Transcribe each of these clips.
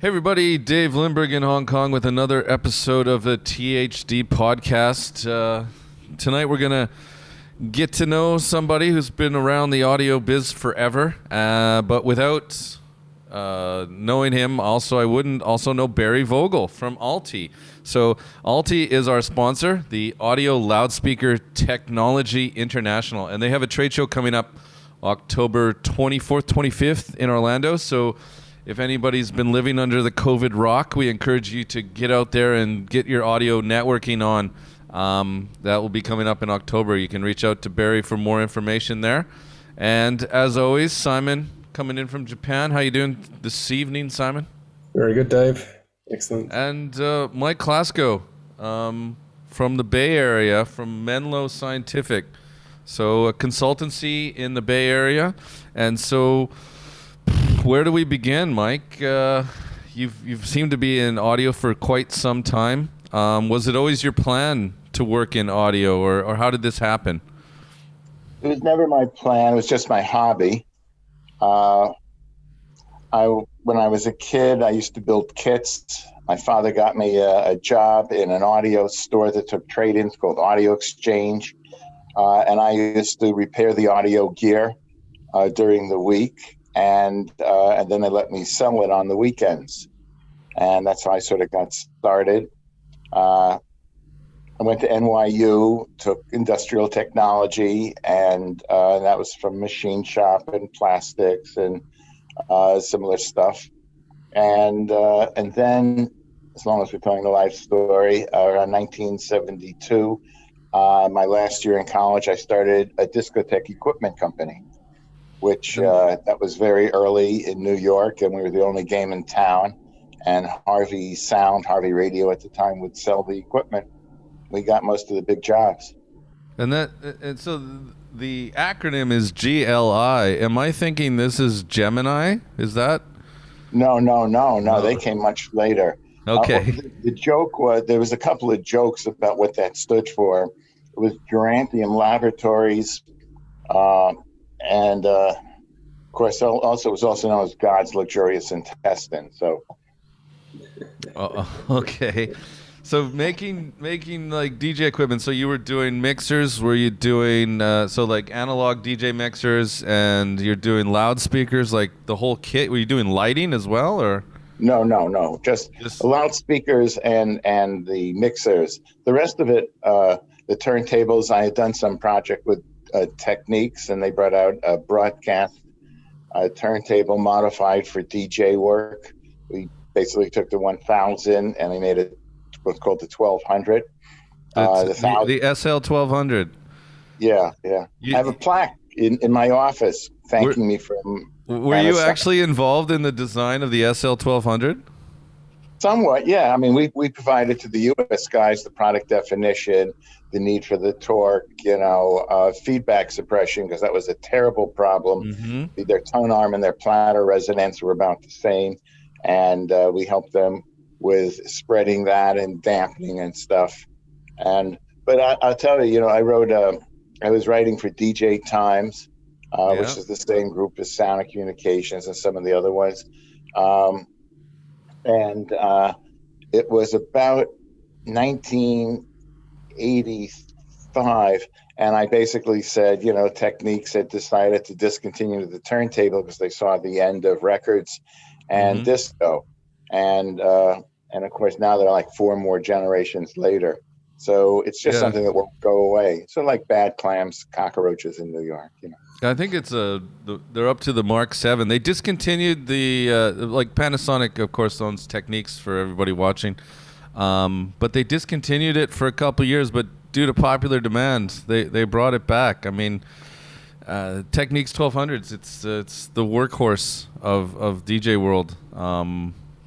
Hey everybody, Dave Lindbergh in Hong Kong with another episode of the THD Podcast. Tonight we're going to get to know somebody who's been around the audio biz forever, but without knowing him, I wouldn't also know Barry Vogel from Alti. So Alti is our sponsor, the Audio Loudspeaker Technology International, and they have a trade show coming up October 24th, 25th in Orlando. So if anybody's been living under the COVID rock, we encourage you to get out there and get your audio networking on. That will be coming up in October. You can reach out to Barry for more information there. And as always, Simon coming in from Japan. How you doing this evening, Simon? Very good, Dave. Excellent. And Mike Klasco from the Bay Area, from Menlo Scientific. So a consultancy in the Bay Area. And so where do we begin, Mike? You've seemed to be in audio for quite some time. Was it always your plan to work in audio, or how did this happen? It was never my plan. It was just my hobby. When I was a kid, I used to build kits. My father got me a job in an audio store that took trade-ins called Audio Exchange, and I used to repair the audio gear during the week. And then they let me sell it on the weekends. And that's how I sort of got started. I went to NYU, took industrial technology, and that was from machine shop and plastics and similar stuff. And then, as long as we're telling the life story, around 1972, my last year in college, I started a discotheque equipment company, which that was very early in New York, and we were the only game in town. And Harvey Radio at the time would sell the equipment. We got most of the big jobs. And so the acronym is GLI. Am I thinking this is Gemini? Is that? No. They came much later. Okay. The joke was, there was a couple of jokes about what that stood for. It was Duranthium Laboratories, and of course, also it was also known as God's luxurious intestine. So, okay. So making like DJ equipment. So you were doing mixers. Were you doing so like analog DJ mixers, and you're doing loudspeakers, like the whole kit? Were you doing lighting as well, or? No. Just loudspeakers and the mixers. The rest of it, the turntables. I had done some project with TECHNICS, and they brought out a broadcast turntable modified for DJ work. We basically took the 1000 and we made it what's called the 1200. The SL1200. Yeah. I have a plaque in my office thanking me from. Were you actually involved in the design of the SL1200? Somewhat, yeah. I mean, we provided to the U.S. guys the product definition, the need for the torque, feedback suppression, because that was a terrible problem. Mm-hmm. Their tone arm and their platter resonance were about the same, and we helped them with spreading that and dampening and stuff. But I'll tell you, I was writing for DJ Times, which is the same group as Sound Communications and some of the other ones. And it was about 1985, and I basically said, TECHNICS had decided to discontinue the turntable because they saw the end of records and disco, and of course now they're like 4 more generations later. So it's just something that won't go away. So like bad clams, cockroaches in New York, I think it's they're up to the Mark 7. They discontinued the like Panasonic, of course, owns TECHNICS for everybody watching, but they discontinued it for a couple of years. But due to popular demand, they brought it back. I mean, TECHNICS 1200s. It's the workhorse of DJ world.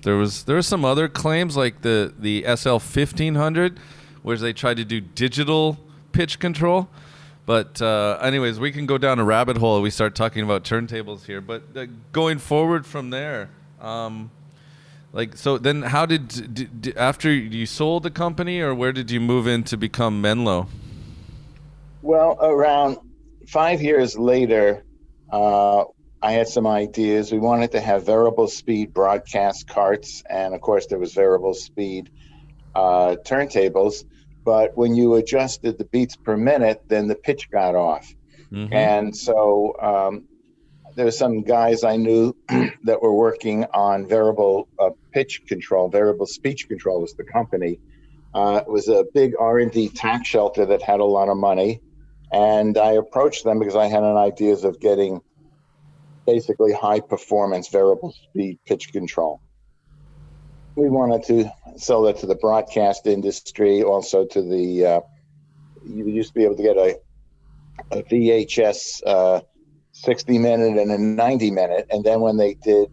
There were some other claims like the SL1500, where they tried to do digital pitch control. But anyways, we can go down a rabbit hole if we start talking about turntables here. But going forward from there, so then how did after you sold the company, or where did you move in to become Menlo? Well, around 5 years later, I had some ideas. We wanted to have variable speed broadcast carts, and of course there was variable speed turntables. But when you adjusted the beats per minute, then the pitch got off. Mm-hmm. And so there's some guys I knew that were working on variable pitch control. Variable speech control was the company. It was a big R&D tax shelter that had a lot of money. And I approached them because I had an ideas of getting basically high performance variable speed pitch control. We wanted to sell that to the broadcast industry, also to the, you used to be able to get a VHS 60 minute and a 90 minute. And then when they did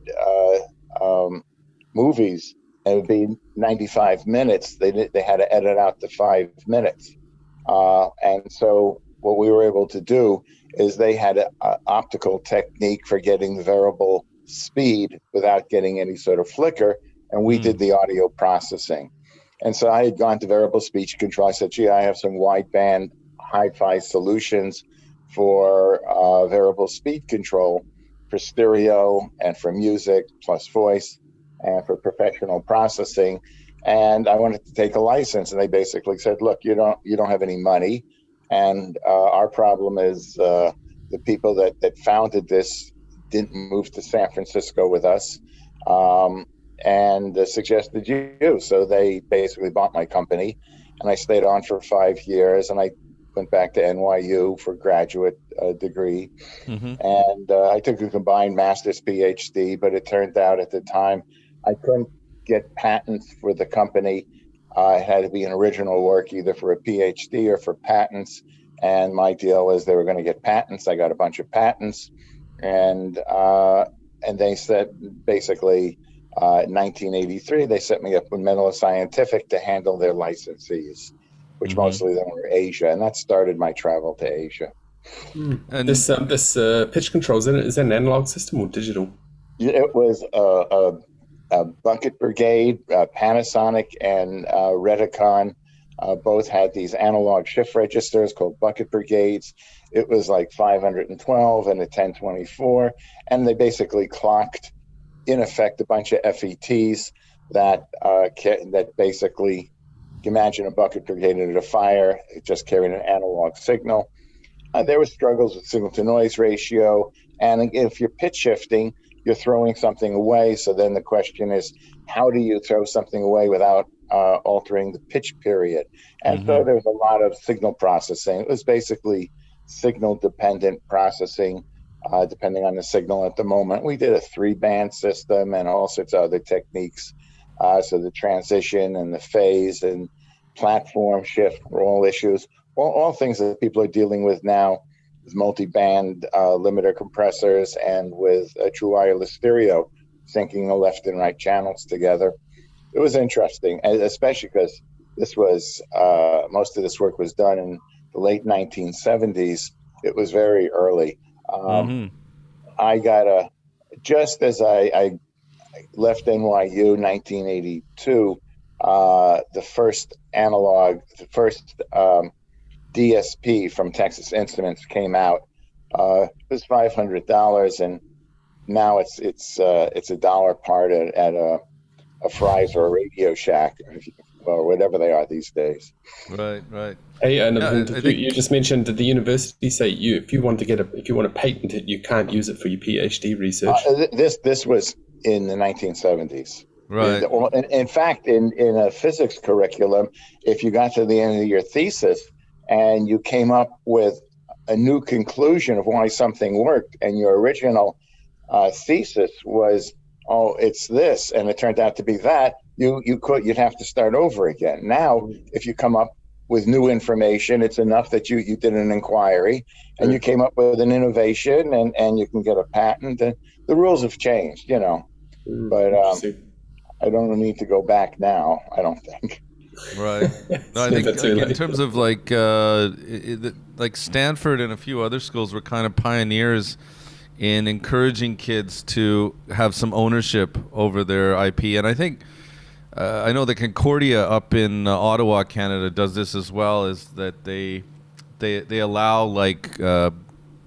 movies, it would be 95 minutes. They had to edit out the 5 minutes. And so what we were able to do is they had an optical technique for getting the variable speed without getting any sort of flicker. And we did the audio processing. And so I had gone to variable speech control. I said, gee, I have some wideband hi-fi solutions for variable speed control for stereo and for music plus voice and for professional processing. And I wanted to take a license. And they basically said, look, you don't have any money. And our problem is the people that founded this didn't move to San Francisco with us and suggested you. So they basically bought my company, and I stayed on for 5 years, and I went back to NYU for graduate degree. Mm-hmm. And I took a combined master's PhD, but it turned out at the time I couldn't get patents for the company. It had to be an original work, either for a PhD or for patents. And my deal was they were going to get patents. I got a bunch of patents. And they said, basically, in 1983, they set me up with Menlo Scientific to handle their licensees, which mostly then were Asia. And that started my travel to Asia. And this pitch control, is that an analog system or digital? It was a Bucket Brigade, Panasonic, and Redicon. Both had these analog shift registers called Bucket Brigades. It was like 512 and a 1024. And they basically clocked, in effect, a bunch of FETs that basically, imagine a Bucket Brigade at a fire, it just carried an analog signal. There were struggles with signal to noise ratio. And if you're pitch shifting, you're throwing something away. So then the question is, how do you throw something away without altering the pitch period? And so there's a lot of signal processing. It was basically signal dependent processing, depending on the signal at the moment. We did a 3-band system and all sorts of other techniques. So the transition and the phase and platform shift were all issues, all things that people are dealing with now with multi-band limiter compressors and with a true wireless stereo, syncing the left and right channels together. It was interesting, especially because this was most of this work was done in the late 1970s. It was very early. I got just as I left NYU 1982, the first DSP from Texas Instruments came out. It was $500, and now it's $1 part at a Fry's or a Radio Shack, or whatever they are these days. Right. Hey, you just mentioned that the university say if you want to patent it, you can't use it for your PhD research. This was in the 1970s. Right. In fact, in a physics curriculum, if you got to the end of your thesis and you came up with a new conclusion of why something worked, and your original thesis was, oh, it's this, and it turned out to be that, you'd have to start over again. Now, if you come up with new information, it's enough that you did an inquiry and you came up with an innovation, and you can get a patent. And the rules have changed, but I don't need to go back now, I don't think. Right. No, I think in terms of like Stanford and a few other schools were kind of pioneers in encouraging kids to have some ownership over their IP. And I think, I know the Concordia up in Ottawa, Canada does this as well, is that they allow like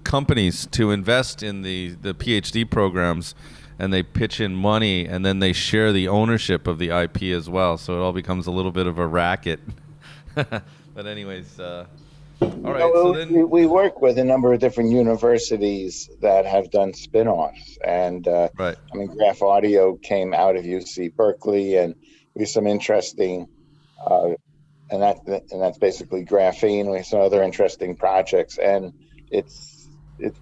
companies to invest in the PhD programs, and they pitch in money, and then they share the ownership of the IP as well. So it all becomes a little bit of a racket. But anyways, all right. So then we work with a number of different universities that have done spin-offs, and right. I mean, Graph Audio came out of UC Berkeley, and we have some interesting, and that's basically graphene. We have some other interesting projects, and it's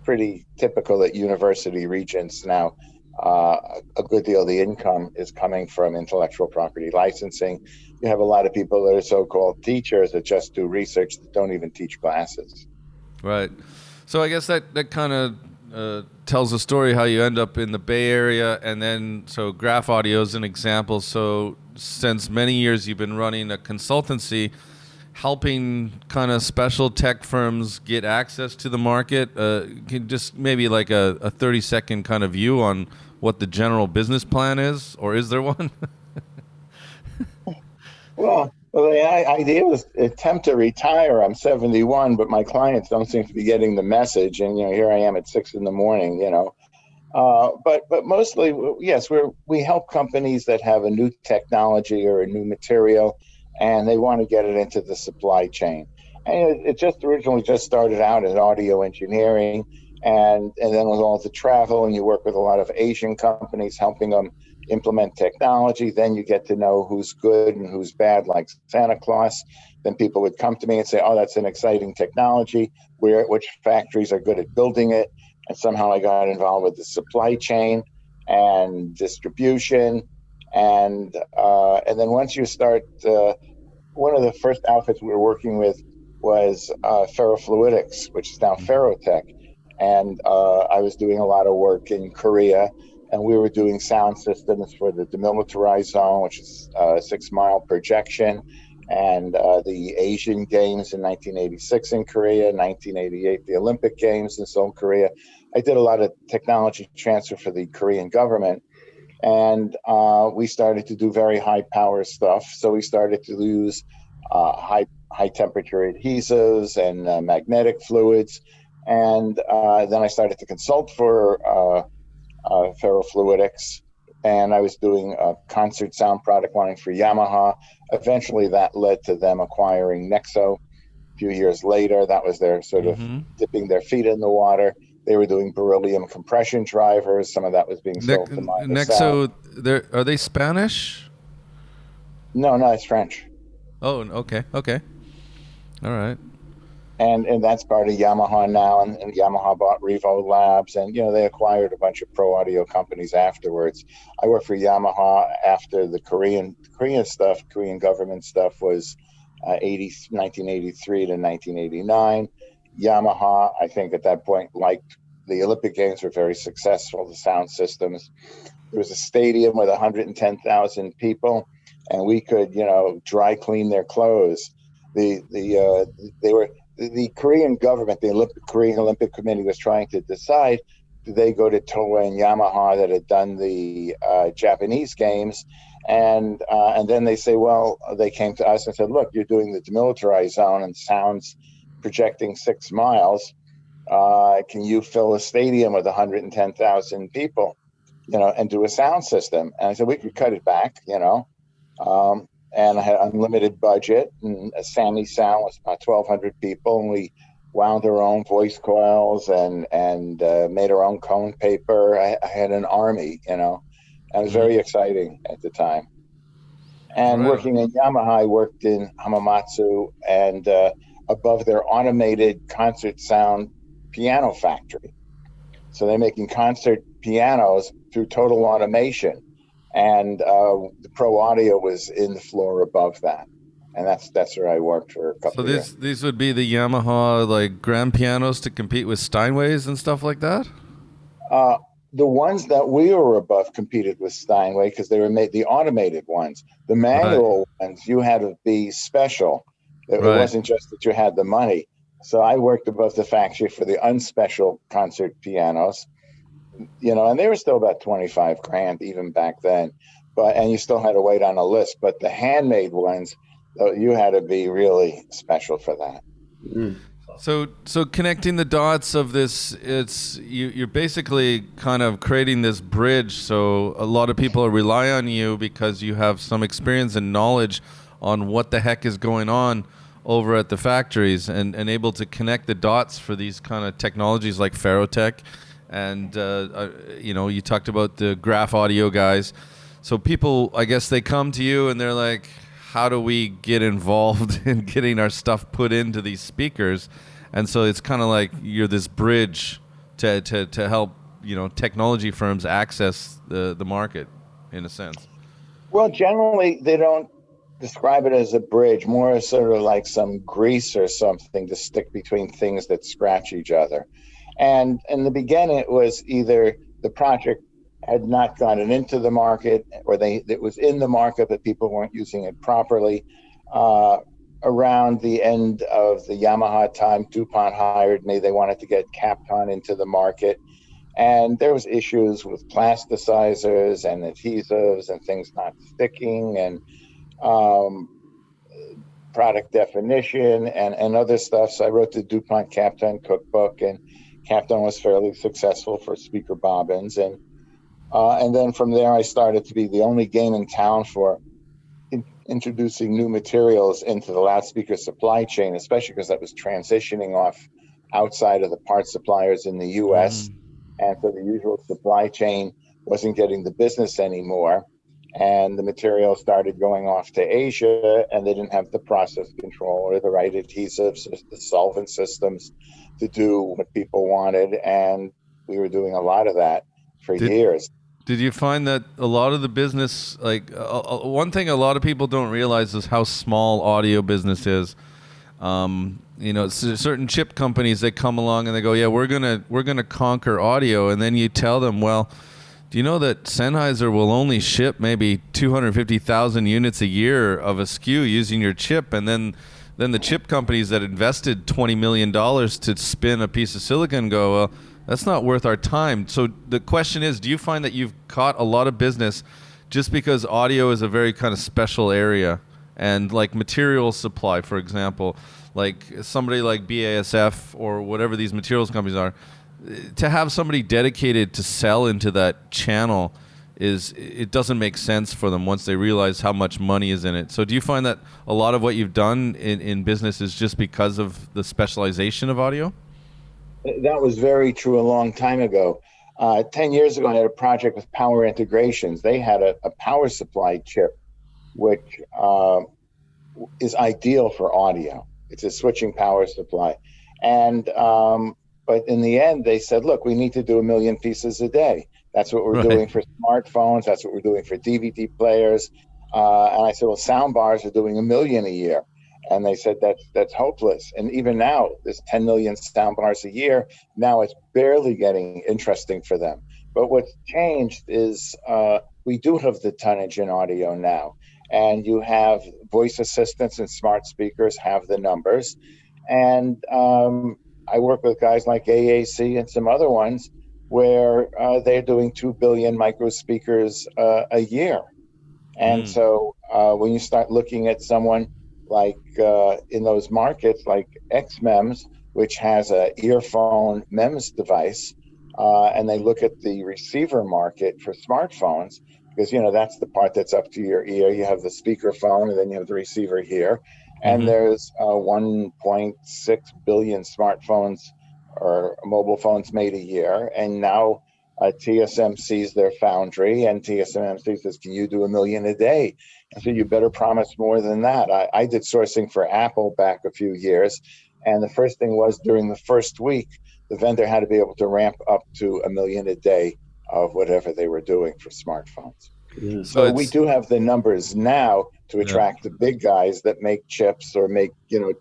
pretty typical that university regents now. A good deal of the income is coming from intellectual property licensing. You have a lot of people that are so-called teachers that just do research that don't even teach classes. Right. So I guess that kind of tells a story how you end up in the Bay Area, and then so Graph Audio is an example. So since many years you've been running a consultancy, helping kind of special tech firms get access to the market. Can just maybe like a 30-second kind of view on what the general business plan is, or is there one? Well, the idea was attempt to retire. I'm 71, but my clients don't seem to be getting the message. And, here I am at 6 a.m, But mostly, yes, we help companies that have a new technology or a new material, and they want to get it into the supply chain. And it just originally just started out as audio engineering, and then with all the travel, and you work with a lot of Asian companies helping them implement technology. Then you get to know who's good and who's bad, like Santa Claus. Then people would come to me and say, oh, that's an exciting technology. Which factories are good at building it? And somehow I got involved with the supply chain and distribution. And then once you start, one of the first outfits we were working with was ferrofluidics, which is now Ferrotech. And I was doing a lot of work in Korea, and we were doing sound systems for the demilitarized zone, which is 6 mile projection, and the Asian Games in 1986 in Korea, 1988, the Olympic Games in Seoul, Korea. I did a lot of technology transfer for the Korean government. And we started to do very high power stuff. So we started to use high temperature adhesives and magnetic fluids. And then I started to consult for ferrofluidics. And I was doing a concert sound product line for Yamaha. Eventually that led to them acquiring Nexo. A few years later, that was their sort of dipping their feet in the water. They were doing beryllium compression drivers. Some of that was being sold to Nexo, are they Spanish? No, it's French. Oh, okay. All right. And that's part of Yamaha now, and Yamaha bought Revo Labs, and they acquired a bunch of pro audio companies afterwards. I worked for Yamaha after the Korean government stuff was 1983 to 1989. Yamaha, I think at that point, liked the Olympic Games were very successful, the sound systems. There was a stadium with 110,000 people, and we could, dry clean their clothes. The Korean government, the Korean Olympic Committee was trying to decide, did they go to Toei and Yamaha that had done the Japanese games? And then they say, well, they came to us and said, look, you're doing the demilitarized zone and sounds projecting 6 miles. Can you fill a stadium with 110,000 people, and do a sound system? And I said, we could cut it back, and I had unlimited budget, and a Sammy Sound was about 1,200 people, and we wound our own voice coils and made our own cone paper. I had an army, and it was very exciting at the time. And working in Yamaha, I worked in Hamamatsu and above their automated concert sound piano factory. So they're making concert pianos through total automation. And the Pro Audio was in the floor above that. And that's where I worked for a couple of years. So these would be the Yamaha like grand pianos to compete with Steinways and stuff like that? The ones that we were above competed with Steinway because they were made the automated ones. The manual ones, you had to be special. It wasn't just that you had the money. So I worked above the factory for the unspecial concert pianos, and they were still about $25,000 even back then. And you still had to wait on a list. But the handmade ones, you had to be really special for that. So connecting the dots of this, you're basically kind of creating this bridge. So a lot of people rely on you because you have some experience and knowledge on what the heck is going on over at the factories, and able to connect the dots for these kind of technologies like Ferrotech, and you talked about the graph audio guys. So people, I guess, they come to you and they're like, how do we get involved in getting our stuff put into these speakers? And so it's kind of like you're this bridge to help technology firms access the market, in a sense. Well, generally they don't describe it as a bridge, more as sort of like some grease or something to stick between things that scratch each other. And in the beginning, it was either the project had not gotten into the market, or it was in the market but people weren't using it properly. Around the end of the Yamaha time, DuPont hired me. They wanted to get Kapton into the market. And there was issues with plasticizers and adhesives and things not sticking, and product definition and other stuff. So I wrote the DuPont Kapton cookbook, and Kapton was fairly successful for speaker bobbins. And then from there, I started to be the only game in town for introducing new materials into the loudspeaker supply chain, especially because that was transitioning off outside of the parts suppliers in the U.S. And so the usual supply chain wasn't getting the business anymore. And the material started going off to Asia, and they didn't have the process control or the right adhesives, the solvent systems to do what people wanted. And we were doing a lot of that for years. Did you find that a lot of the business, like one thing a lot of people don't realize is how small audio business is. Certain chip companies, they come along and they go, yeah, we're gonna conquer audio, and then you tell them, well, do you know that Sennheiser will only ship maybe 250,000 units a year of a SKU using your chip, and then the chip companies that invested $20 million to spin a piece of silicon go, well, that's not worth our time. So the question is, do you find that you've caught a lot of business just because audio is a very kind of special area? And like material supply, for example, like somebody like BASF or whatever these materials companies are, to have somebody dedicated to sell into that channel, it doesn't make sense for them once they realize how much money is in it. So do you find that a lot of what you've done in business is just because of the specialization of audio? That was very true a long time ago. 10 years ago, I had a project with Power Integrations. They had a power supply chip, which is ideal for audio. It's a switching power supply. And but in the end, they said, look, we need to do 1 million pieces a day. That's what we're doing for smartphones. That's what we're doing for DVD players. And I said, well, sound bars are doing 1 million a year. And they said that's hopeless. And even now, there's 10 million sound bars a year. Now it's barely getting interesting for them. But what's changed is we do have the tonnage in audio now. And you have voice assistants and smart speakers have the numbers. And I work with guys like AAC and some other ones where they're doing 2 billion micro speakers a year. And so when you start looking at someone like in those markets like XMEMS, which has a earphone MEMS device, and they look at the receiver market for smartphones, because that's the part that's up to your ear. You have the speaker phone, and then you have the receiver here. And there's 1.6 billion smartphones or mobile phones made a year. And now TSMC's their foundry, and TSMC says, can you do 1 million a day? And so you better promise more than that. I did sourcing for Apple back a few years. And the first thing was, during the first week, the vendor had to be able to ramp up to 1 million a day of whatever they were doing for smartphones. So we do have the numbers now to attract the big guys that make chips or make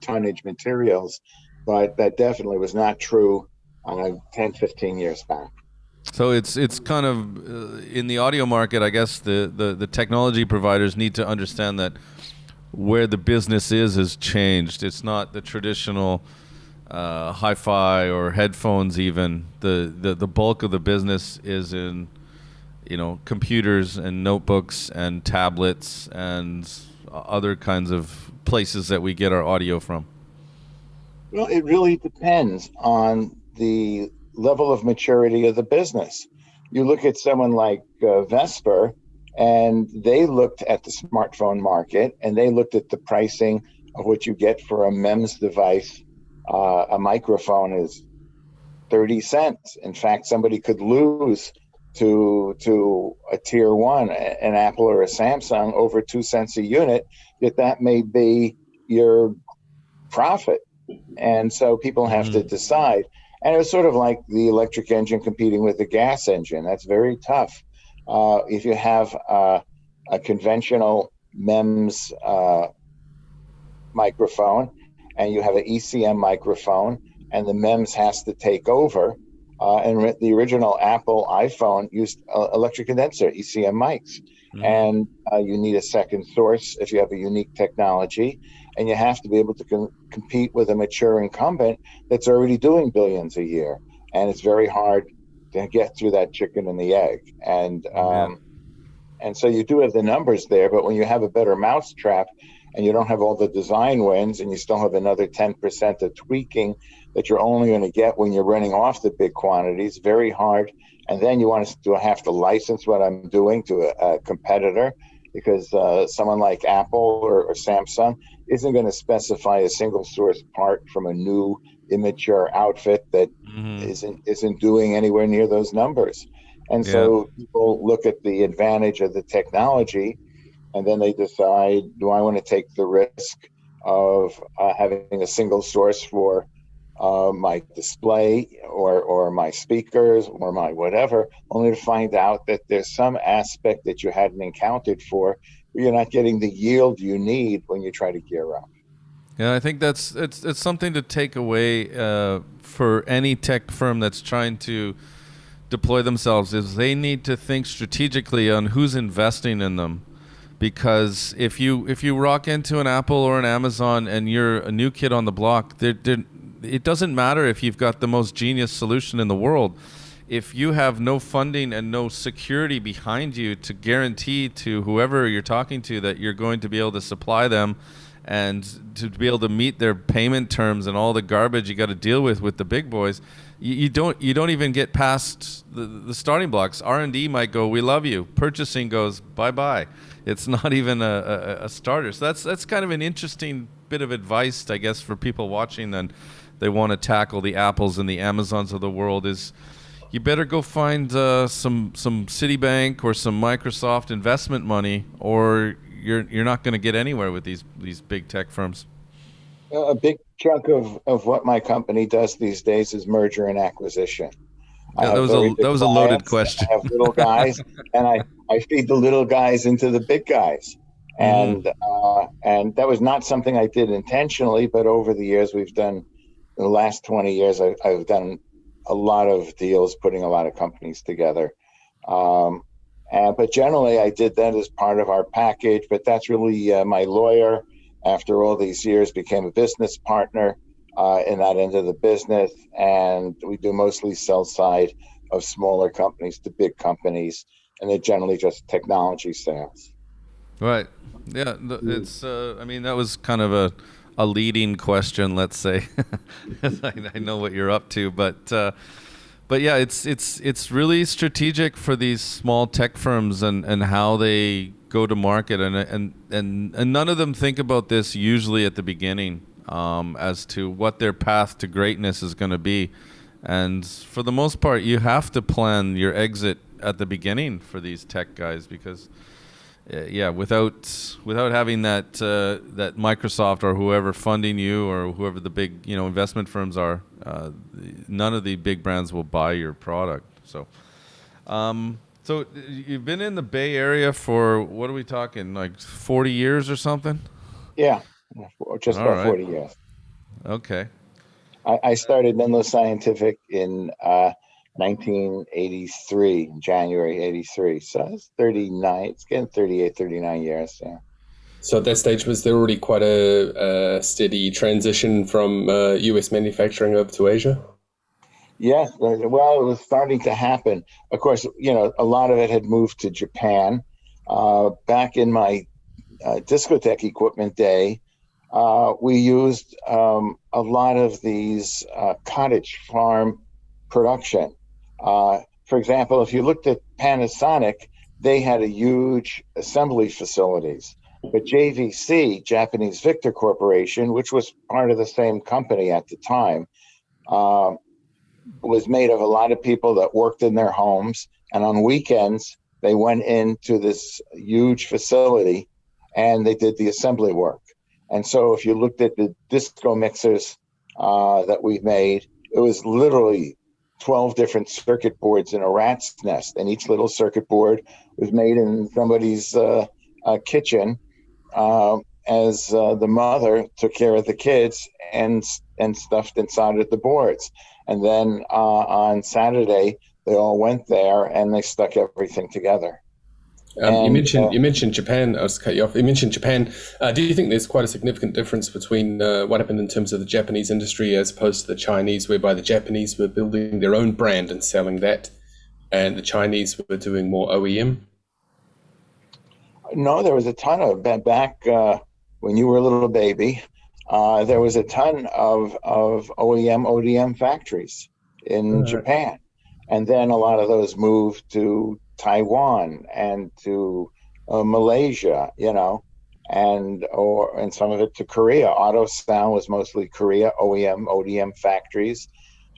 tonnage materials, but that definitely was not true 10, 15 years back. So it's kind of in the audio market, I guess the technology providers need to understand that where the business has changed. It's not the traditional hi-fi or headphones even. The bulk of the business is in computers and notebooks and tablets and other kinds of places that we get our audio from. Well, it really depends on the level of maturity of the business. You look at someone like Vesper, and they looked at the smartphone market, and they looked at the pricing of what you get for a MEMS device. A microphone is 30 cents. In fact, somebody could lose to a tier one, an Apple or a Samsung, over 2 cents a unit, yet that may be your profit. And so people have to decide. And it was sort of like the electric engine competing with the gas engine. That's very tough. If you have a conventional MEMS microphone and you have an ECM microphone and the MEMS has to take over, and the original Apple iPhone used electric condenser, ECM mics. And you need a second source if you have a unique technology, and you have to be able to compete with a mature incumbent that's already doing billions a year. And it's very hard to get through that chicken and the egg. And so you do have the numbers there, but when you have a better mousetrap and you don't have all the design wins and you still have another 10% of tweaking that you're only going to get when you're running off the big quantities, very hard. And then you want to have to license what I'm doing to a competitor, because someone like Apple or Samsung isn't going to specify a single source part from a new immature outfit that isn't doing anywhere near those numbers. And so people look at the advantage of the technology, and then they decide, do I want to take the risk of having a single source for my display or my speakers or my whatever, only to find out that there's some aspect that you hadn't encountered for where you're not getting the yield you need when you try to gear up. Yeah, I think it's something to take away for any tech firm that's trying to deploy themselves, is they need to think strategically on who's investing in them. Because if you rock into an Apple or an Amazon and you're a new kid on the block, it doesn't matter if you've got the most genius solution in the world. If you have no funding and no security behind you to guarantee to whoever you're talking to that you're going to be able to supply them and to be able to meet their payment terms and all the garbage you got to deal with the big boys, you don't even get past the starting blocks. R&D might go, we love you. Purchasing goes, bye-bye. It's not even a starter. So that's kind of an interesting bit of advice, I guess, for people watching. Then they want to tackle the Apples and the Amazons of the world. Is you better go find some Citibank or some Microsoft investment money, or you're not going to get anywhere with these big tech firms. A big chunk of what my company does these days is merger and acquisition. Yeah, that was a loaded question. I have little guys, and I feed the little guys into the big guys. And that was not something I did intentionally, but over the years in the last 20 years, I've done a lot of deals, putting a lot of companies together. But generally, I did that as part of our package. But that's really my lawyer, after all these years, became a business partner in that end of the business. And we do mostly sell side of smaller companies to big companies. And they're generally just technology sales. Right. Yeah. It's, that was kind of a leading question, let's say. I know what you're up to, but yeah, it's really strategic for these small tech firms and how they go to market, and none of them think about this usually at the beginning as to what their path to greatness is going to be. And for the most part, you have to plan your exit at the beginning for these tech guys, because without having that Microsoft or whoever funding you, or whoever the big investment firms are, none of the big brands will buy your product. So you've been in the Bay Area for, what are we talking, like 40 years or something? Yeah, just about 40 years. Okay. I started Menlo Scientific in 1983, January 83. So it's 39, it's getting 38, 39 years. Yeah. So at that stage, was there already quite a steady transition from US manufacturing over to Asia? Yes. Well, it was starting to happen. Of course, a lot of it had moved to Japan. Back in my discotheque equipment day, we used a lot of these cottage farm production. For example, if you looked at Panasonic, they had a huge assembly facilities. But JVC, Japanese Victor Corporation, which was part of the same company at the time, was made of a lot of people that worked in their homes. And on weekends, they went into this huge facility and they did the assembly work. And so if you looked at the disco mixers that we made, it was literally 12 different circuit boards in a rat's nest. And each little circuit board was made in somebody's kitchen as the mother took care of the kids and stuffed inside of the boards. And then on Saturday, they all went there and they stuck everything together. You mentioned Japan. I was cut you off. You mentioned Japan. Do you think there's quite a significant difference between what happened in terms of the Japanese industry as opposed to the Chinese, whereby the Japanese were building their own brand and selling that, and the Chinese were doing more OEM? No, there was a ton of back when you were a little baby. There was a ton of OEM, ODM factories in Japan, and then a lot of those moved to Taiwan and to Malaysia, and some of it to Korea. Auto Sound was mostly Korea, OEM, ODM factories,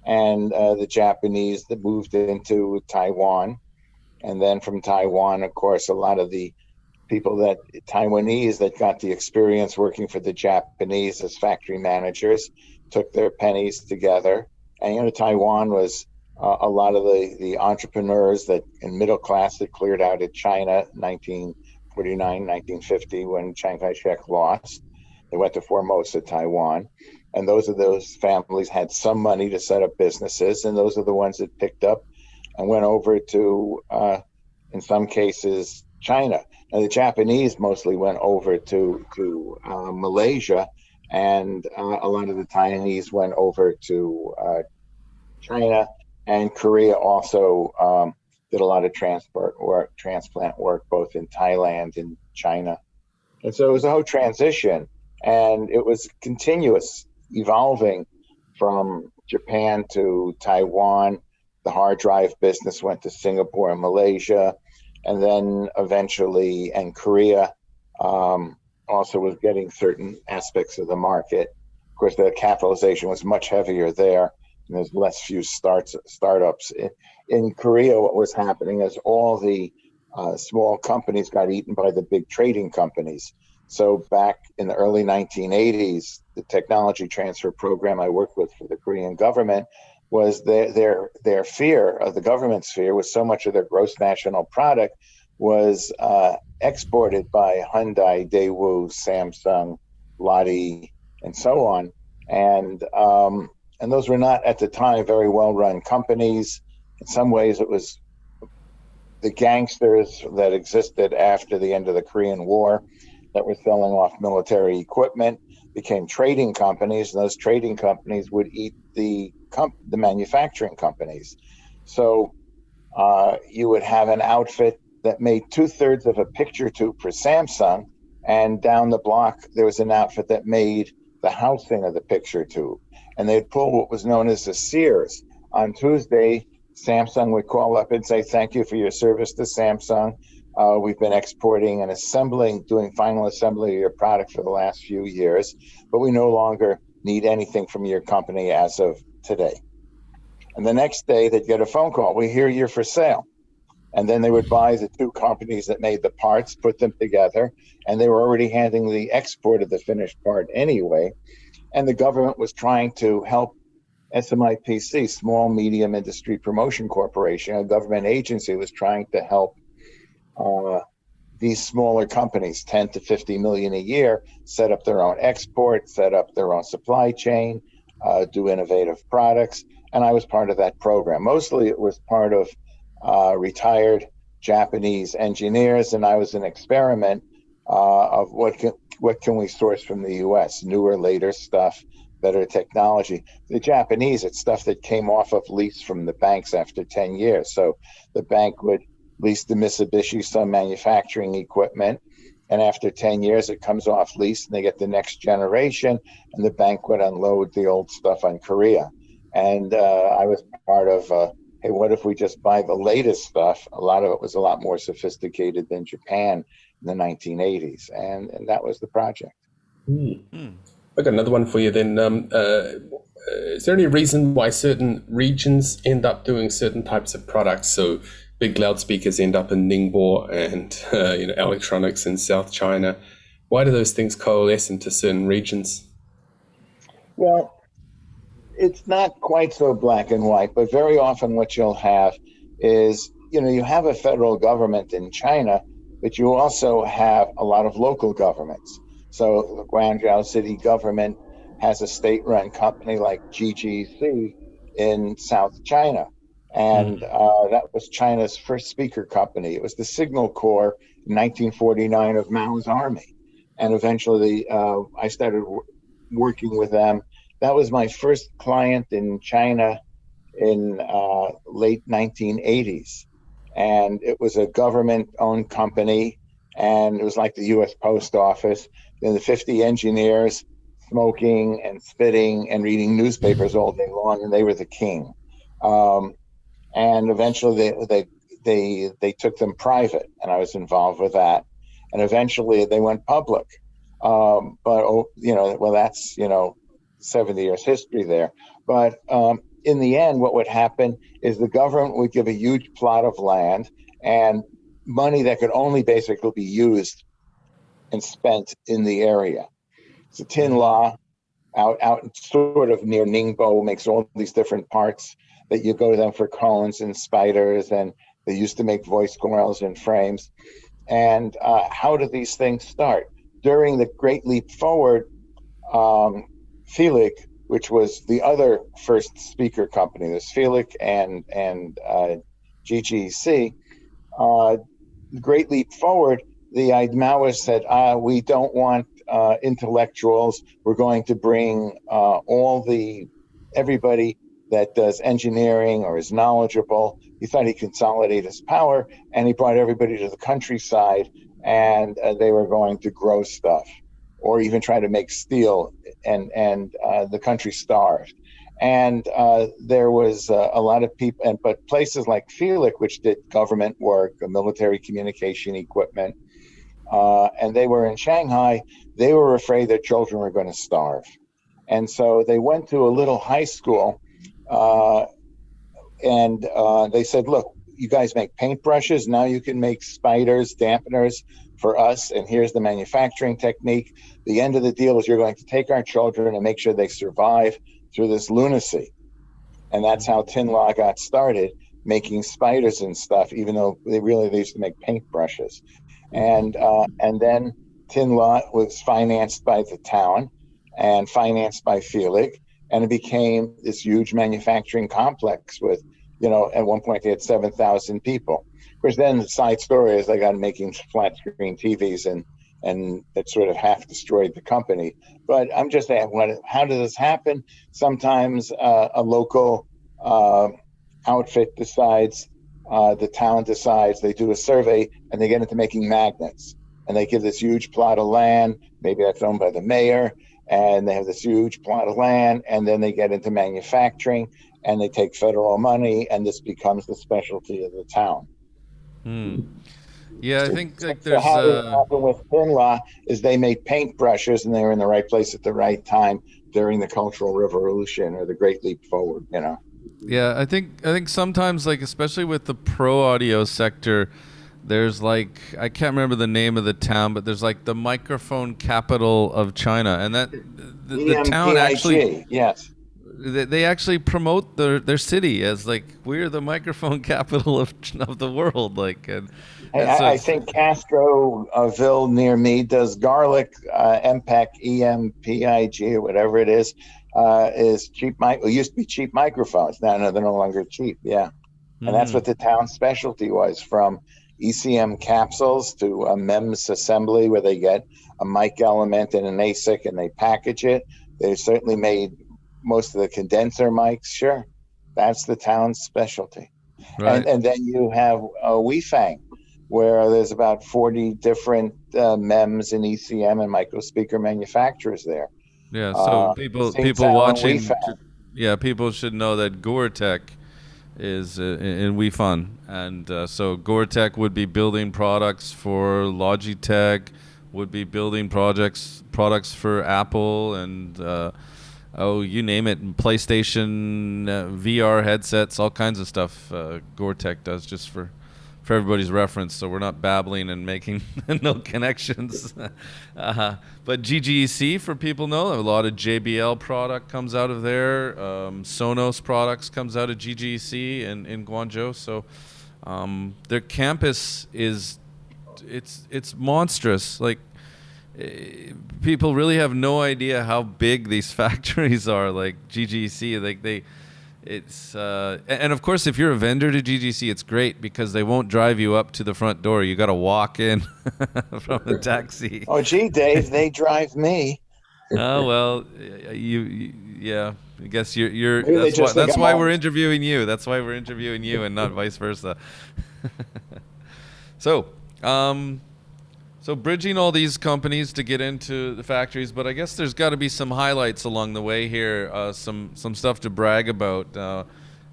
and the Japanese that moved into Taiwan, and then from Taiwan, of course, a lot of the Taiwanese that got the experience working for the Japanese as factory managers took their pennies together. And Taiwan was a lot of the entrepreneurs that in middle class that cleared out of China 1949, 1950 when Chiang Kai-shek lost. They went to Formosa, Taiwan. And those families had some money to set up businesses, and those are the ones that picked up and went over to, in some cases, China. Now, the Japanese mostly went over to Malaysia, and a lot of the Chinese went over to China, and Korea also did a lot of transplant work, both in Thailand and China. And so it was a whole transition, and it was continuous evolving from Japan to Taiwan. The hard drive business went to Singapore and Malaysia. And then eventually, and Korea also was getting certain aspects of the market. Of course, the capitalization was much heavier there, and there's few startups. In Korea, what was happening is all the small companies got eaten by the big trading companies. So back in the early 1980s, the technology transfer program I worked with for the Korean government was their fear of the government's fear was so much of their gross national product was exported by Hyundai, Daewoo, Samsung, Lotte, and so on. And those were not at the time very well-run companies. In some ways, it was the gangsters that existed after the end of the Korean War that were selling off military equipment became trading companies, and those trading companies would eat the manufacturing companies. So you would have an outfit that made 2/3 of a picture tube for Samsung, and down the block there was an outfit that made the housing of the picture tube. And they'd pull what was known as the Sears. On Tuesday, Samsung would call up and say, "Thank you for your service to Samsung. We've been exporting and assembling, doing final assembly of your product for the last few years, but we no longer need anything from your company as of today." And the next day they'd get a phone call, "We hear you're for sale." And then they would buy the two companies that made the parts, put them together, and they were already handling the export of the finished part anyway. And the government was trying to help SMIPC, Small Medium Industry Promotion Corporation, a government agency, was trying to help these smaller companies, 10 to 50 million a year, set up their own export, set up their own supply chain, do innovative products. And I was part of that program. Mostly it was part of retired Japanese engineers, and I was an experiment of what can we source from the U.S., newer, later stuff, better technology. The Japanese, it's stuff that came off of lease from the banks after 10 years. So the bank would lease the Mitsubishi some manufacturing equipment, And after 10 years, it comes off lease and they get the next generation, and the bank would unload the old stuff on Korea. And I was part of, hey, what if we just buy the latest stuff? A lot of it was a lot more sophisticated than Japan in the 1980s. And that was the project. I got another one for you then. Is there any reason why certain regions end up doing certain types of products? So big loudspeakers end up in Ningbo and electronics in South China. Why do those things coalesce into certain regions? Well, it's not quite so black and white, but very often what you'll have is, you have a federal government in China, but you also have a lot of local governments. So the Guangzhou city government has a state-run company like GGC in South China. And that was China's first speaker company. It was the Signal Corps in 1949 of Mao's army. And eventually I started working with them. That was my first client in China in late 1980s. And it was a government-owned company. And it was like the U.S. Post Office. And the 50 engineers smoking and spitting and reading newspapers all day long, and they were the king. And eventually they took them private, and I was involved with that. And eventually they went public. That's 70 years history there. But in the end, what would happen is the government would give a huge plot of land and money that could only basically be used and spent in the area. So Tin-La, out sort of near Ningbo, makes all these different parts that you go to them for cones and spiders, and they used to make voice coils and frames. And how do these things start? During the Great Leap Forward, Felix, which was the other first speaker company, there's Felix and GGC, Great Leap Forward, the Maoists said, we don't want intellectuals. We're going to bring everybody that does engineering or is knowledgeable. He thought he'd consolidate his power, and he brought everybody to the countryside, and they were going to grow stuff or even try to make steel, and the country starved. And there was a lot of people, but places like Felix, which did government work, military communication equipment, and they were in Shanghai, they were afraid that children were going to starve. And so they went to a little high school, and they said, look, you guys make paintbrushes, now you can make spiders, dampeners for us, and here's the manufacturing technique. The end of the deal is you're going to take our children and make sure they survive through this lunacy. And that's how Tin-La got started, making spiders and stuff, even though they used to make paintbrushes. And then Tin-La was financed by the town and financed by Felix, and it became this huge manufacturing complex with, at one point they had 7,000 people. Of course, then the side story is they got making flat screen TVs, and it sort of half destroyed the company. But I'm just saying, how does this happen? Sometimes a local outfit decides, the town decides, they do a survey, and they get into making magnets. And they give this huge plot of land, maybe that's owned by the mayor, and they have this huge plot of land, and then they get into manufacturing, and they take federal money, and this becomes the specialty of the town. Yeah, I think there's... how it happened with Tin-La is they made paintbrushes, and they were in the right place at the right time during the Cultural Revolution or the Great Leap Forward, Yeah, I think sometimes, especially with the pro audio sector, there's I can't remember the name of the town, but there's the microphone capital of China, and that the town actually, yes, they actually promote their city as we're the microphone capital of the world, and I think Castroville near me does garlic, MPEG, EMPIG, or whatever it is cheap. It used to be cheap microphones. Now they're no longer cheap. Yeah, and that's what the town specialty was, from ECM capsules to a MEMS assembly, where they get a mic element and an ASIC and they package it. They certainly made most of the condenser mics. Sure, that's the town's specialty. Right. And then you have Weifang. where there's about 40 different MEMS and ECM and microspeaker manufacturers there. Yeah, so people watching, people should know that Gore-Tech is in WeFun, and so Gore-Tech would be building products for Logitech, would be building products for Apple, and you name it, PlayStation, VR headsets, all kinds of stuff. Gore-Tech does, just for everybody's reference, so we're not babbling and making no connections. But GGEC, for people know, a lot of JBL product comes out of there. Sonos products comes out of GGEC in Guangzhou. So their campus it's monstrous. Like, people really have no idea how big these factories are. Like GGEC, like and of course, if you're a vendor to GGC, it's great because they won't drive you up to the front door. You got to walk in from the taxi. Oh, gee, Dave, they drive me. Oh, well, yeah. I guess you're. That's why we're interviewing you. That's why we're interviewing you, and not vice versa. So bridging all these companies to get into the factories, but I guess there's got to be some highlights along the way here, some stuff to brag about.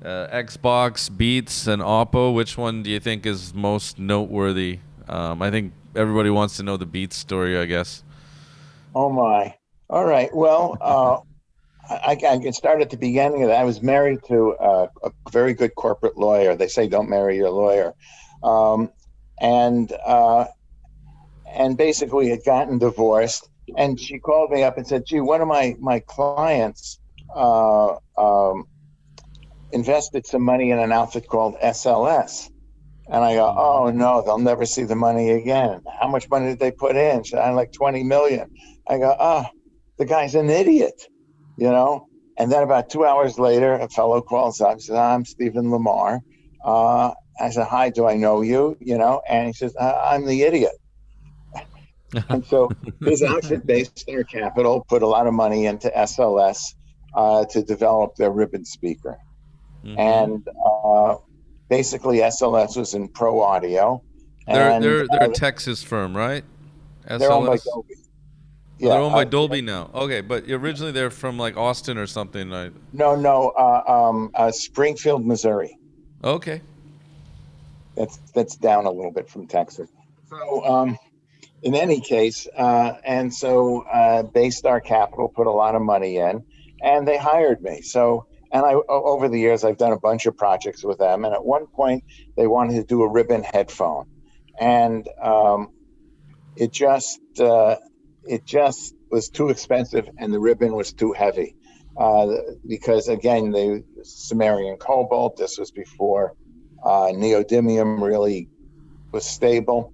Xbox, Beats, and Oppo, which one do you think is most noteworthy? I think everybody wants to know the Beats story, I guess. Oh, my. All right. Well, I can start at the beginning of that. I was married to a very good corporate lawyer. They say don't marry your lawyer. And basically had gotten divorced, and she called me up and said, gee, one of my clients invested some money in an outfit called SLS. And I go, oh no, they'll never see the money again. How much money did they put in? She said, like 20 million. I go, the guy's an idiot, And then about 2 hours later, a fellow calls up and says, I'm Stephen Lamar. I said, hi, do I know you? And he says, I'm the idiot. And so his outfit, based their capital, put a lot of money into SLS to develop their ribbon speaker. Mm-hmm. And basically SLS was in pro audio. They're a Texas firm, right? SLS? They're owned by Dolby. Yeah, they're owned by Dolby now. Okay, but originally they're from like Austin or something, right? No, Springfield, Missouri. Okay. That's down a little bit from Texas. So in any case, and so Baystar Capital put a lot of money in, and they hired me. So, and over the years, I've done a bunch of projects with them. And at one point, they wanted to do a ribbon headphone, and it just was too expensive, and the ribbon was too heavy because, again, the Sumerian cobalt. This was before neodymium really was stable.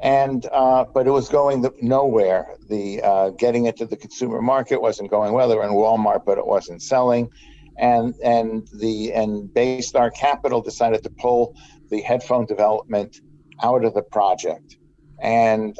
And but it was going nowhere. The getting it to the consumer market wasn't going well. They were in Walmart, but it wasn't selling. And Baystar Capital decided to pull the headphone development out of the project. And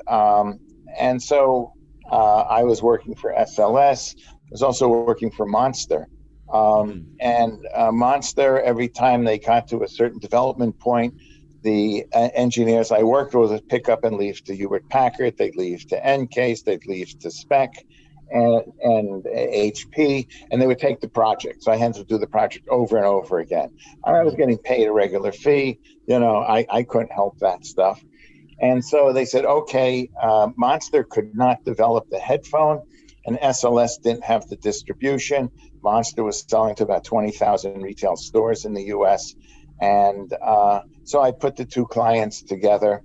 so I was working for SLS. I was also working for Monster. And Monster, every time they got to a certain development point, the engineers I worked with would pick up and leave to Hewlett Packard. They'd leave to Encase. They'd leave to Spec and HP, and they would take the project. So I had to do the project over and over again. I was getting paid a regular fee. I couldn't help that stuff. And so they said, okay, Monster could not develop the headphone, and SLS didn't have the distribution. Monster was selling to about 20,000 retail stores in the U.S., and so I put the two clients together,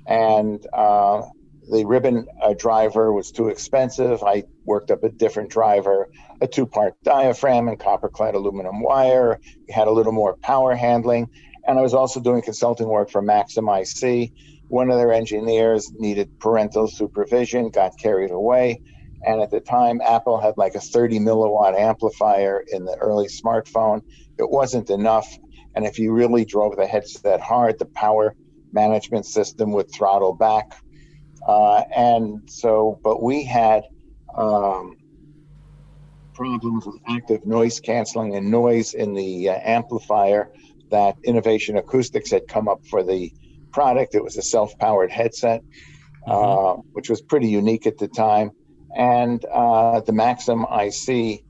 and the ribbon driver was too expensive. I worked up a different driver, a two-part diaphragm and copper-clad aluminum wire. We had a little more power handling, and I was also doing consulting work for Maxim IC. One of their engineers needed parental supervision, got carried away, and at the time, Apple had like a 30 milliwatt amplifier in the early smartphone. It wasn't enough. And if you really drove the headset hard, the power management system would throttle back. But we had problems with active noise canceling and noise in the amplifier that Innovation Acoustics had come up for the product. It was a self-powered headset, which was pretty unique at the time. And the Maxim IC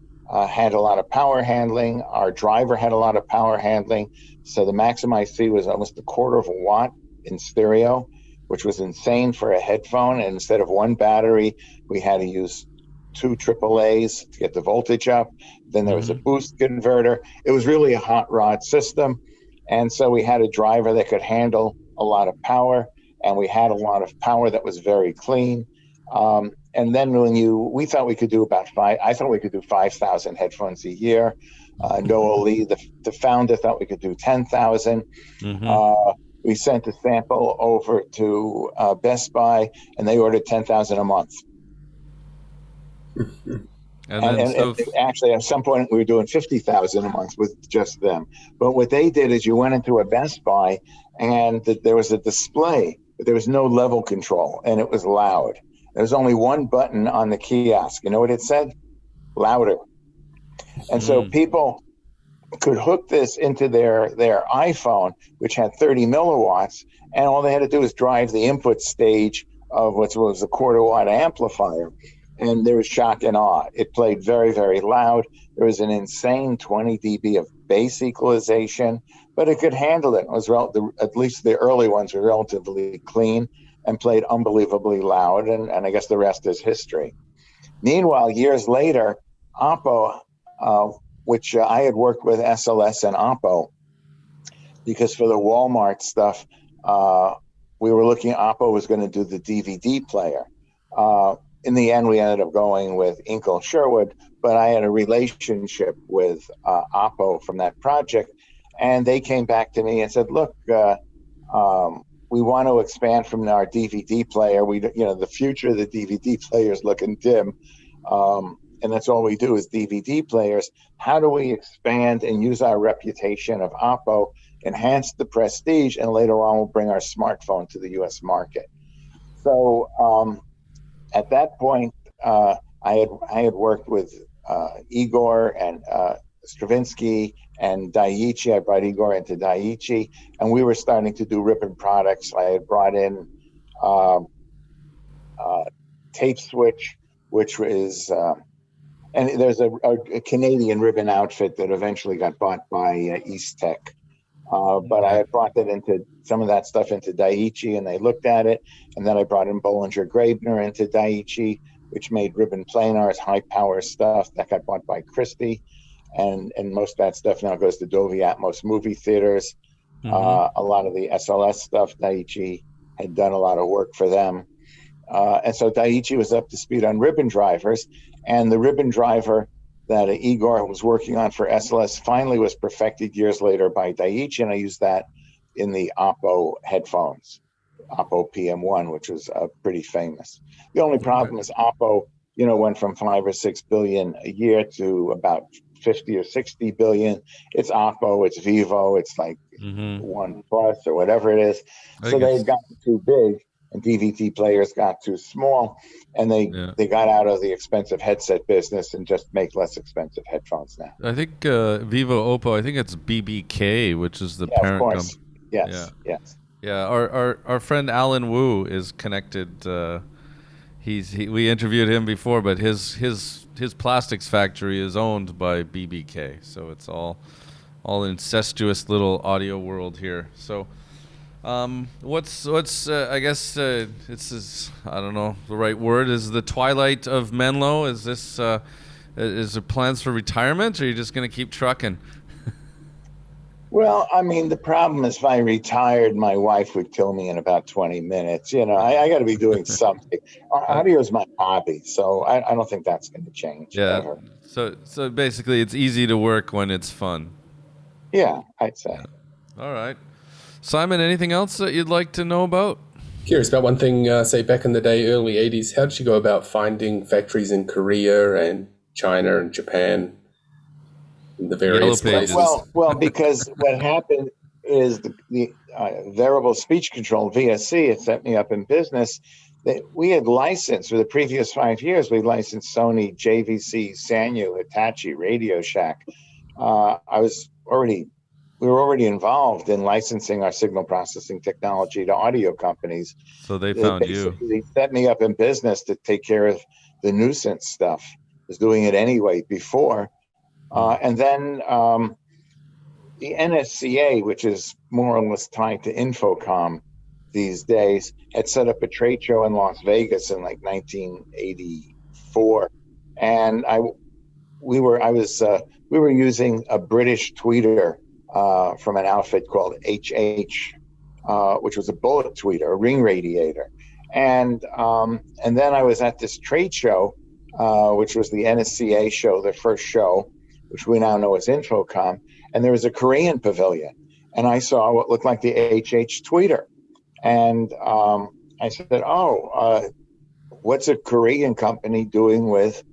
had a lot of power handling. Our driver had a lot of power handling. So the Maxim IC was almost a quarter of a watt in stereo, which was insane for a headphone. And instead of one battery, we had to use 2 AAAs to get the voltage up. Then there was a boost converter. It was really a hot rod system. And so we had a driver that could handle a lot of power, and we had a lot of power that was very clean. And then we thought we could do I thought we could do 5,000 headphones a year. Noah Lee, the founder, thought we could do 10,000. We sent a sample over to Best Buy, and they ordered 10,000 a month. And actually, at some point, we were doing 50,000 a month with just them. But what they did is you went into a Best Buy, and there was a display, but there was no level control, and it was loud. There was only one button on the kiosk. You know what it said? Louder. And so people could hook this into their iPhone, which had 30 milliwatts, and all they had to do was drive the input stage of what was a quarter watt amplifier. And there was shock and awe. It played very, very loud. There was an insane 20 dB of bass equalization, but it could handle it. It was at least the early ones were relatively clean and played unbelievably loud. And I guess the rest is history. Meanwhile, years later, Oppo, which I had worked with SLS and Oppo, because for the Walmart stuff, we were looking, Oppo was going to do the DVD player. In the end, we ended up going with Inkel Sherwood, but I had a relationship with Oppo from that project, and they came back to me and said, look, we want to expand from our DVD player. The future of the DVD player is looking dim, and that's all we do is DVD players. How do we expand and use our reputation of Oppo, enhance the prestige, and later on we'll bring our smartphone to the U.S. market? So at that point, I had worked with Igor and Stravinsky and Daiichi. I brought Igor into Daiichi, and we were starting to do ribbon products. I had brought in Tape Switch, which is, and there's a Canadian ribbon outfit that eventually got bought by East Tech. But I had brought some of that stuff into Daiichi, and they looked at it. And then I brought in Bollinger Grabner into Daiichi, which made ribbon planars, high power stuff that got bought by Christie. And most of that stuff now goes to Dolby Atmos movie theaters. A lot of the SLS stuff, Daiichi had done a lot of work for them. And so Daiichi was up to speed on ribbon drivers. And the ribbon driver that Igor was working on for SLS finally was perfected years later by Daiichi, and I used that in the Oppo headphones, Oppo PM1, which was pretty famous. The only problem is Oppo, went from 5 or 6 billion a year to about 50 or 60 billion. It's Oppo, it's Vivo, it's like One Plus or whatever it is. So they've gotten too big, and DVD players got too small, and they got out of the expensive headset business and just make less expensive headphones now. I think Vivo, Oppo, I think it's BBK, which is the parent company. Yes. Yeah, our friend Alan Wu is connected. We interviewed him before, but his plastics factory is owned by BBK, so it's all incestuous little audio world here. So. What's I guess it's I don't know the right word, is the twilight of Menlo. Is this is there plans for retirement, or are you just going to keep trucking? Well, I mean, the problem is if I retired, my wife would kill me in about 20 minutes. I got to be doing something. Audio is my hobby, so I don't think that's going to change. Yeah. Ever. So basically, it's easy to work when it's fun. Yeah, I'd say. Yeah. All right. Simon, anything else that you'd like to know about? Curious about one thing, say back in the day, early 80s, how did you go about finding factories in Korea and China and Japan and the various places? Well, because what happened is the variable speech control, VSC, had set me up in business. That we had licensed for the previous 5 years. We licensed Sony, JVC, Sanyo, Hitachi, Radio Shack. we were already involved in licensing our signal processing technology to audio companies. So they found you. Basically set me up in business to take care of the nuisance stuff. I was doing it anyway before. And then the NSCA, which is more or less tied to Infocom these days, had set up a trade show in Las Vegas in like 1984. And we were using a British tweeter from an outfit called HH, which was a bullet tweeter, a ring radiator. And then I was at this trade show, which was the NSCA show, the first show, which we now know as Infocom. And there was a Korean pavilion. And I saw what looked like the HH tweeter. And I said, what's a Korean company doing with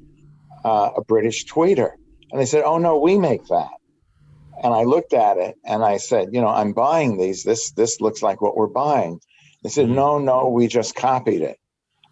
a British tweeter? And they said, oh, no, we make that. And I looked at it and I said, I'm buying these. This looks like what we're buying. They said, no, we just copied it.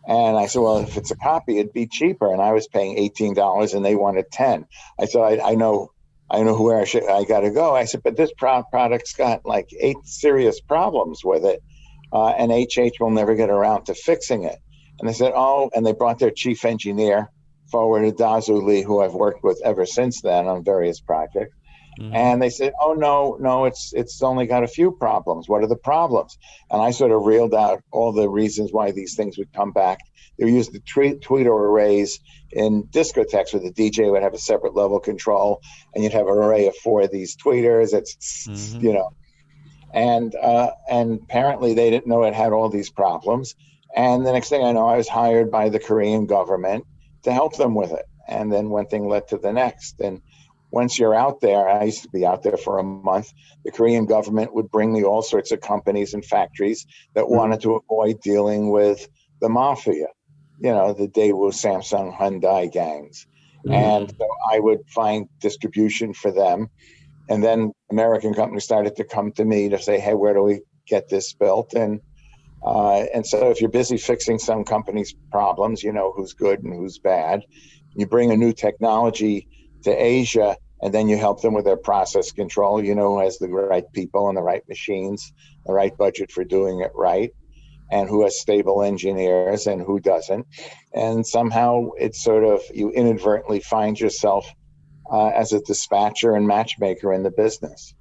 And I said, well, if it's a copy, it'd be cheaper. And I was paying $18 and they wanted $10. I said, I know where I got to go. I said, but this product's got like 8 serious problems with it. And HH will never get around to fixing it. And they said, and they brought their chief engineer forward, Dazu Lee, who I've worked with ever since then on various projects. Mm-hmm. And they said, oh, no, it's only got a few problems. What are the problems? And I sort of reeled out all the reasons why these things would come back. They used the tweeter arrays in discotheques where the DJ would have a separate level control, and you'd have an array of 4 of these tweeters. And apparently they didn't know it had all these problems. And the next thing I know, I was hired by the Korean government to help them with it. And then one thing led to the next. And once you're out there, I used to be out there for a month, the Korean government would bring me all sorts of companies and factories that wanted to avoid dealing with the mafia, the Daewoo, Samsung, Hyundai gangs. And so I would find distribution for them. And then American companies started to come to me to say, hey, where do we get this built? And so if you're busy fixing some company's problems, you know who's good and who's bad. You bring a new technology to Asia, and then you help them with their process control. You know who has the right people and the right machines, the right budget for doing it right, and who has stable engineers and who doesn't. And somehow it's sort of, you inadvertently find yourself as a dispatcher and matchmaker in the business.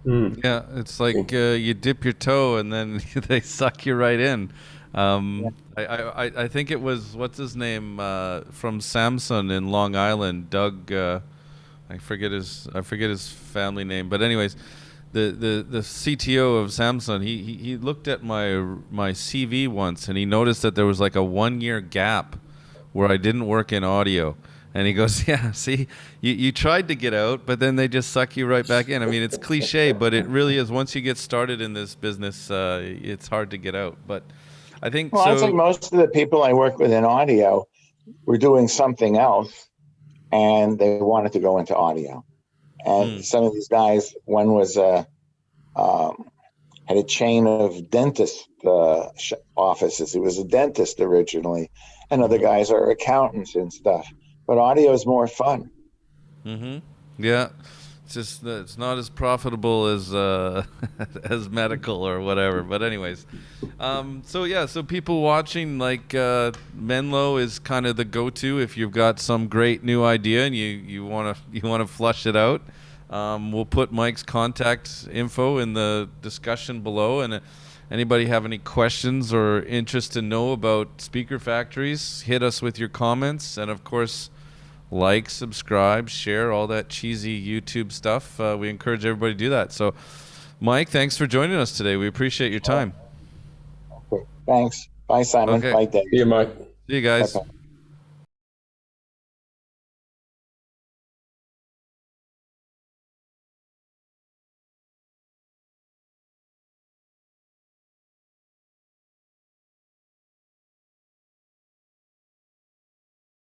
Yeah, it's like you dip your toe and then they suck you right in. I think it was, what's his name, from Samsung in Long Island, Doug. I forget his family name, but anyways, the CTO of Samsung, he looked at my CV once and he noticed that there was like a 1-year gap where I didn't work in audio. And he goes, yeah, see, you tried to get out, but then they just suck you right back in. I mean, it's cliche, but it really is. Once you get started in this business, it's hard to get out. But I think I think most of the people I work with in audio were doing something else, and they wanted to go into audio. And some of these guys, one was had a chain of dentist offices. He was a dentist originally, and other guys are accountants and stuff. But audio is more fun. Yeah, it's just it's not as profitable as as medical or whatever. But anyways, so people watching, like Menlo is kind of the go-to if you've got some great new idea and you wanna flush it out. We'll put Mike's contact info in the discussion below, and anybody have any questions or interest to know about speaker factories, hit us with your comments, and of course, like, subscribe, share, all that cheesy YouTube stuff. We encourage everybody to do that. So, Mike, thanks for joining us today. We appreciate your time. Okay. Thanks. Bye, Simon. Okay. Bye, Dave. See you, Mike. See you guys. Bye-bye.